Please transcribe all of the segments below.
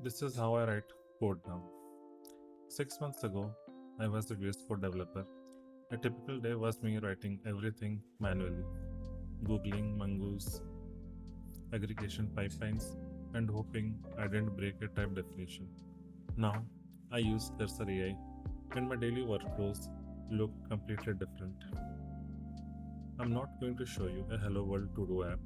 This is how I write code now. 6 months ago, I was a VS Code developer. A typical day was me writing everything manually, Googling Mongoose, aggregation pipelines, and hoping I didn't break a type definition. Now, I use Cursor AI, and my daily workflows look completely different. I'm not going to show you a Hello World to-do app.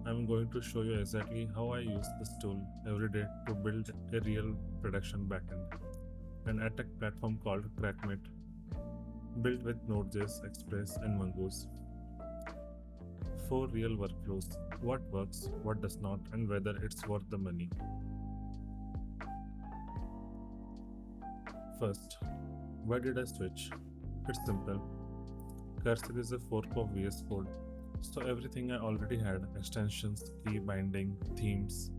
I'm going to show you exactly how I use this tool every day to build a real production backend, an ad tech platform called CrackMate, built with Node.js, Express, and Mongoose. 4 real workflows: what works, what does not, and whether it's worth the money. First, why did I switch? It's simple. Cursor is a fork of VS Code, so everything I already had, extensions, key binding, themes,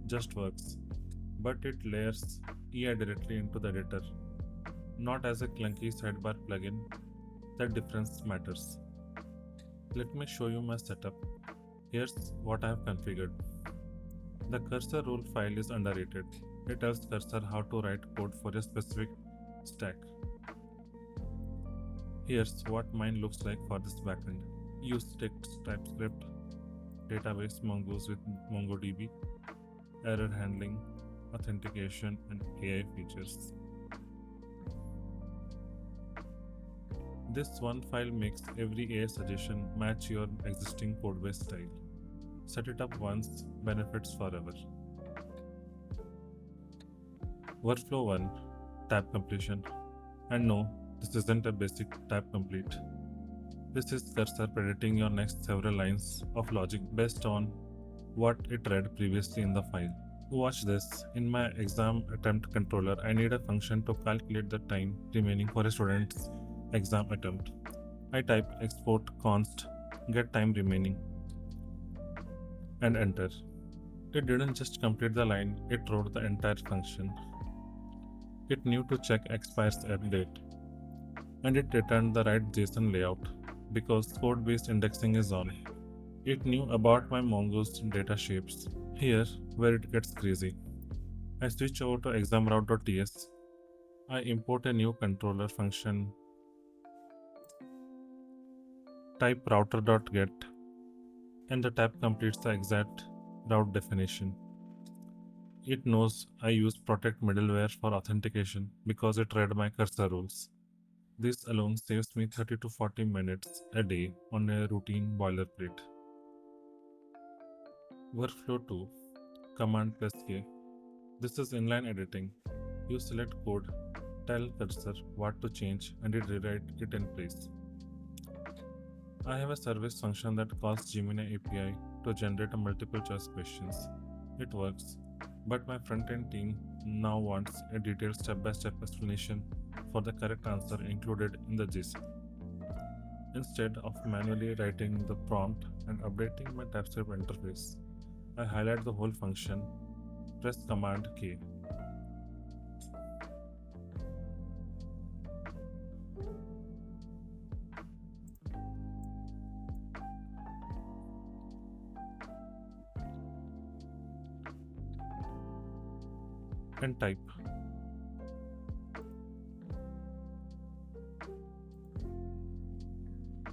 just works. But it layers AI directly into the editor, not as a clunky sidebar plugin. That difference matters. Let me show you my setup. Here's what I have configured. The cursor rule file is underrated. It tells cursor how to write code for a specific stack. Here's what mine looks like for this backend. Use text TypeScript, database Mongoose with MongoDB, error handling, authentication, and AI features. This one file makes every AI suggestion match your existing codebase style. Set it up once, benefits forever. Workflow 1: tab completion. And no, this isn't a basic tab complete. This is cursor predicting your next several lines of logic based on what it read previously in the file. Watch this. In my exam attempt controller, I need a function to calculate the time remaining for a student's exam attempt. I type export const get time remaining and enter. It didn't just complete the line, it wrote the entire function. It knew to check expires update, and it returned the right JSON layout because code-based indexing is on. It knew about my Mongoose data shapes. Here, where it gets crazy. I switch over to examroute.ts. I import a new controller function, type router.get, and the tab completes the exact route definition. It knows I use protect middleware for authentication because it read my cursor rules. This alone saves me 30 to 40 minutes a day on a routine boilerplate. Workflow 2: Command+K. This is inline editing. You select code, tell cursor what to change, and it rewrites it in place. I have a service function that calls Gemini API to generate a multiple choice questions. It works, but my front-end team now wants a detailed step-by-step explanation for the correct answer included in the JSON. Instead of manually writing the prompt and updating my TypeScript interface, I highlight the whole function, press Command K. And type.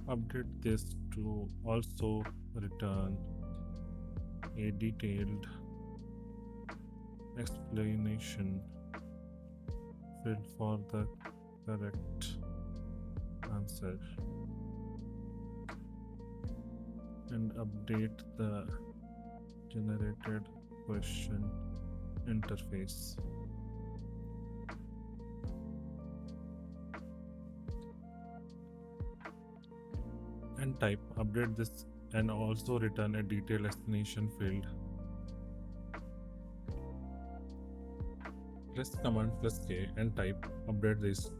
Update this to also return a detailed explanation field for the correct answer, and update the generated question interface. And type update this and also return a detailed explanation field. Press Command+K and type update this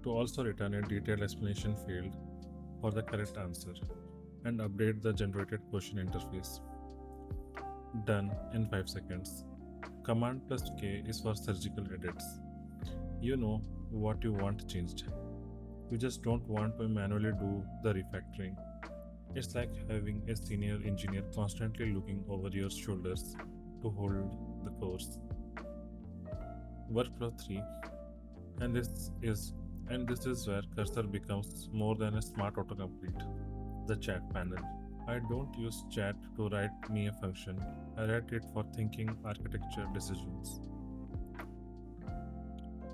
to also return a detailed explanation field for the correct answer and update the generated question interface. Done in 5 seconds. Command+K is for surgical edits. You know what you want changed. You just don't want to manually do the refactoring. It's like having a senior engineer constantly looking over your shoulders to hold the course. Workflow 3, and this is where cursor becomes more than a smart autocomplete. The chat panel. I don't use chat to write me a function. I write it for thinking architecture decisions.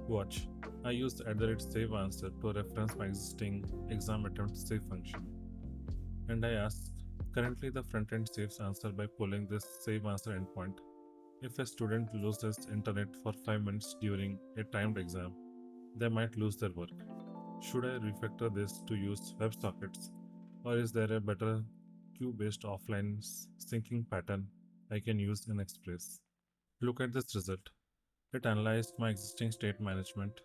Watch. I use @save answer to reference my existing exam attempt save function. And I ask, currently the frontend saves answer by pulling this save answer endpoint. If a student loses internet for 5 minutes during a timed exam, they might lose their work. Should I refactor this to use WebSockets, or is there a better queue-based offline syncing pattern I can use in Express? Look at this result. It analyzed my existing state management,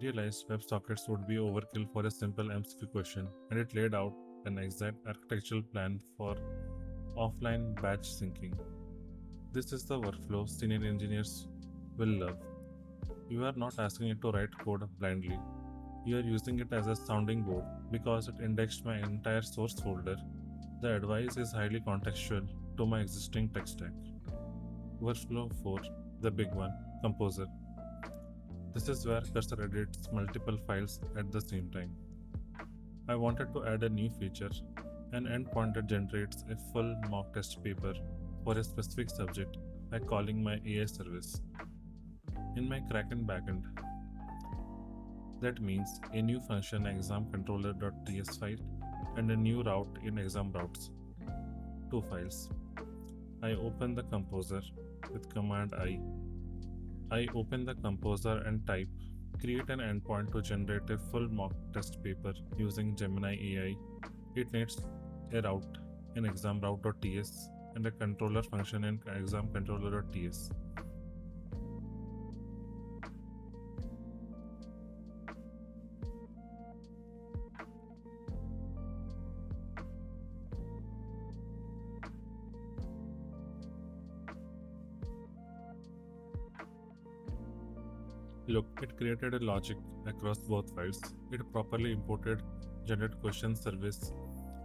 realized WebSockets would be overkill for a simple MCQ question, and it laid out an exact architectural plan for offline batch syncing. This is the workflow senior engineers will love. You are not asking it to write code blindly. You are using it as a sounding board because it indexed my entire source folder. The advice is highly contextual to my existing tech stack. Workflow 4, the big one, Composer. This is where cursor edits multiple files at the same time. I wanted to add a new feature, an endpoint that generates a full mock test paper for a specific subject by calling my AI service. In my CrackMate backend, that means a new function examcontroller.ts file and a new route in exam routes. 2 files. I open the composer with command I open the composer and type create an endpoint to generate a full mock test paper using Gemini AI. It needs a route in examroute.ts and a controller function in examcontroller.ts. Look, it created a logic across both files. It properly imported generate question service.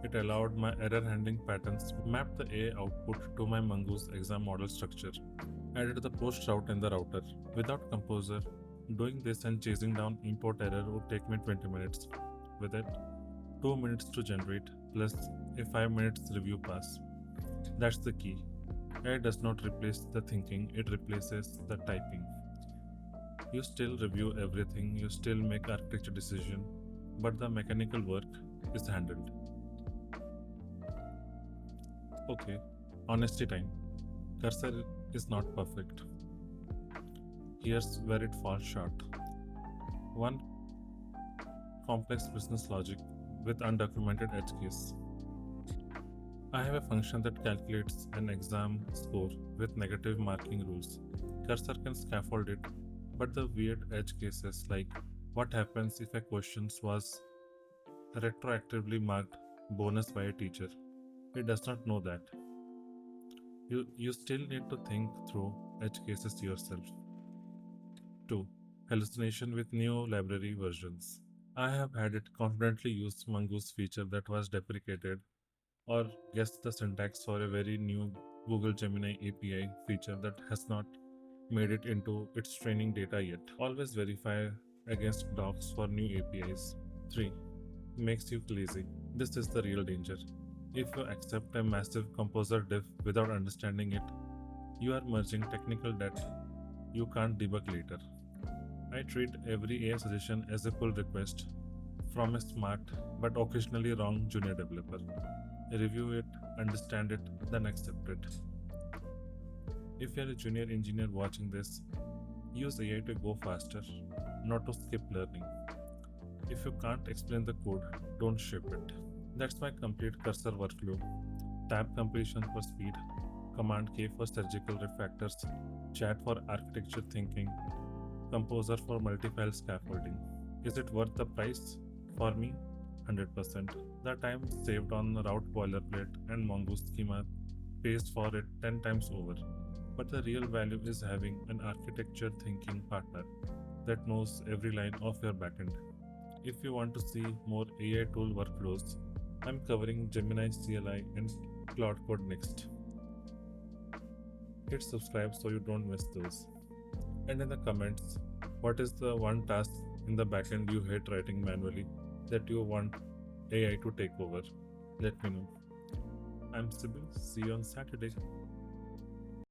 It allowed my error handling patterns, mapped the AI output to my Mongoose exam model structure, added the post route in the router. Without Composer, doing this and chasing down import error would take me 20 minutes. With it, 2 minutes to generate plus a 5 minutes review pass. That's the key. AI does not replace the thinking, it replaces the typing. You still review everything, you still make architecture decision, but the mechanical work is handled. Okay, honesty time. Cursor is not perfect. Here's where it falls short. 1. Complex business logic with undocumented edge case. I have a function that calculates an exam score with negative marking rules. Cursor can scaffold it, but the weird edge cases like what happens if a question was retroactively marked bonus by a teacher, it does not know that. You still need to think through edge cases yourself. 2. Hallucination with new library versions. I have had it confidently use Mongoose feature that was deprecated or guess the syntax for a very new Google Gemini API feature that has not made it into its training data yet. Always verify against docs for new APIs. 3. Makes you lazy. This is the real danger. If you accept a massive composer diff without understanding it, you are merging technical debt you can't debug later. I treat every AI suggestion as a pull request from a smart but occasionally wrong junior developer. Review it, understand it, then accept it. If you're a junior engineer watching this, use AI to go faster, not to skip learning. If you can't explain the code, don't ship it. That's my complete cursor workflow. Tab completion for speed, Command K for surgical refactors, chat for architecture thinking, Composer for multi-file scaffolding. Is it worth the price? For me, 100%. The time saved on route boilerplate and Mongoose schema pays for it 10 times over. But the real value is having an architecture thinking partner that knows every line of your backend. If you want to see more AI tool workflows, I'm covering Gemini CLI and Cloud Code next. Hit subscribe so you don't miss those. And in the comments, what is the one task in the backend you hate writing manually that you want AI to take over? Let me know. I'm Sibil. See you on Saturday.